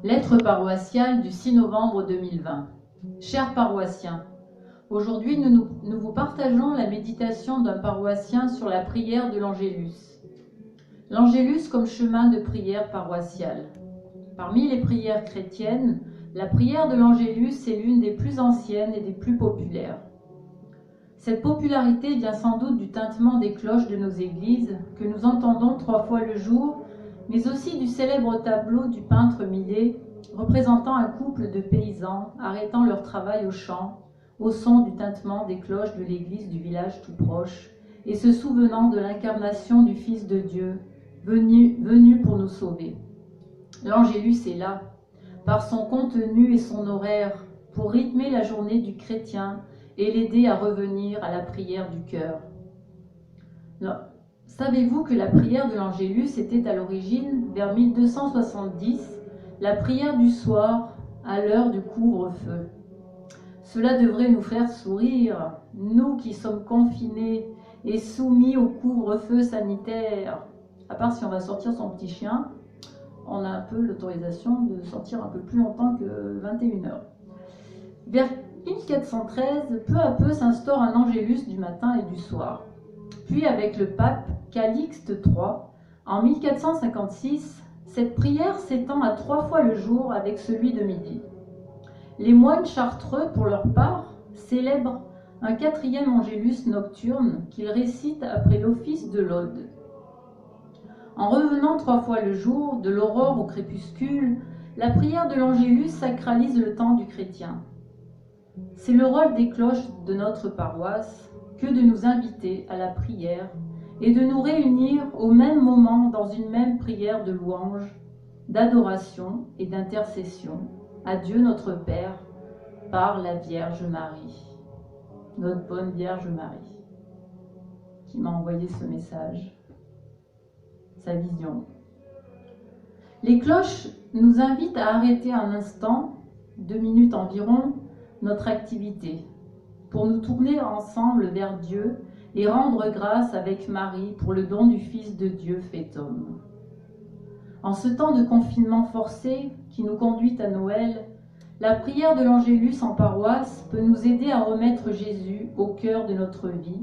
Lettre paroissiale du 6 novembre 2020. Chers paroissiens, aujourd'hui nous vous partageons la méditation d'un paroissien sur la prière de l'Angélus. L'Angélus comme chemin de prière paroissiale. Parmi les prières chrétiennes, la prière de l'Angélus est l'une des plus anciennes et des plus populaires. Cette popularité vient sans doute du tintement des cloches de nos églises, que nous entendons 3 fois le jour, mais aussi du célèbre tableau du peintre Millet, représentant un couple de paysans arrêtant leur travail au champ, au son du tintement des cloches de l'église du village tout proche, et se souvenant de l'incarnation du Fils de Dieu, venu pour nous sauver. L'Angélus est là, par son contenu et son horaire, pour rythmer la journée du chrétien et l'aider à revenir à la prière du cœur. Savez-vous que la prière de l'Angélus était à l'origine, vers 1270, la prière du soir à l'heure du couvre-feu? Cela devrait nous faire sourire, nous qui sommes confinés et soumis au couvre-feu sanitaire. À part si on va sortir son petit chien, on a un peu l'autorisation de sortir un peu plus longtemps que 21h. Vers 1413, peu à peu s'instaure un Angélus du matin et du soir. Puis avec le pape Calixte III, en 1456, cette prière s'étend à 3 fois le jour avec celui de midi. Les moines chartreux, pour leur part, célèbrent un 4e Angélus nocturne qu'ils récitent après l'office de l'Aude. En revenant 3 fois le jour, de l'aurore au crépuscule, la prière de l'Angélus sacralise le temps du chrétien. C'est le rôle des cloches de notre paroisse que de nous inviter à la prière et de nous réunir au même moment dans une même prière de louange, d'adoration et d'intercession à Dieu notre Père par la Vierge Marie, notre bonne Vierge Marie, qui m'a envoyé ce message, sa vision. Les cloches nous invitent à arrêter un instant, 2 minutes environ, notre activité, pour nous tourner ensemble vers Dieu et rendre grâce avec Marie pour le don du Fils de Dieu fait homme. En ce temps de confinement forcé qui nous conduit à Noël, la prière de l'Angélus en paroisse peut nous aider à remettre Jésus au cœur de notre vie,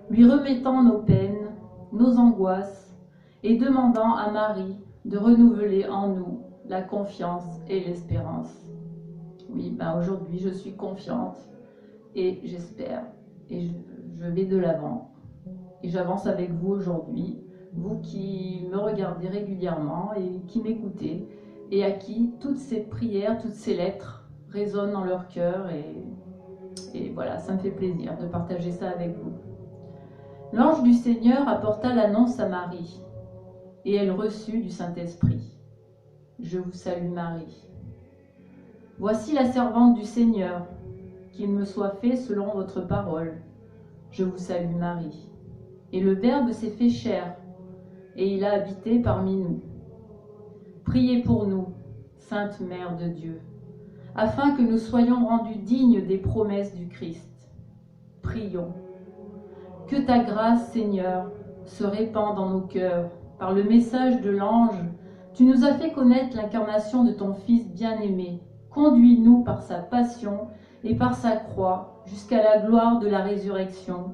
lui remettant nos peines, nos angoisses et demandant à Marie de renouveler en nous la confiance et l'espérance. Oui, aujourd'hui je suis confiante et j'espère et je vais de l'avant et j'avance avec vous aujourd'hui, vous qui me regardez régulièrement et qui m'écoutez et à qui toutes ces prières, toutes ces lettres résonnent dans leur cœur et voilà, ça me fait plaisir de partager ça avec vous. L'ange du Seigneur apporta l'annonce à Marie et elle reçut du Saint-Esprit. Je vous salue Marie. Voici la servante du Seigneur, qu'il me soit fait selon votre parole. Je vous salue Marie. Et le Verbe s'est fait chair, et il a habité parmi nous. Priez pour nous, Sainte Mère de Dieu, afin que nous soyons rendus dignes des promesses du Christ. Prions. Que ta grâce, Seigneur, se répande dans nos cœurs. Par le message de l'ange, tu nous as fait connaître l'incarnation de ton Fils bien-aimé. Conduis-nous par sa passion et par sa croix jusqu'à la gloire de la résurrection,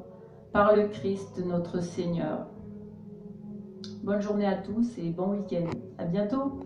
par le Christ notre Seigneur. Bonne journée à tous et bon week-end. À bientôt.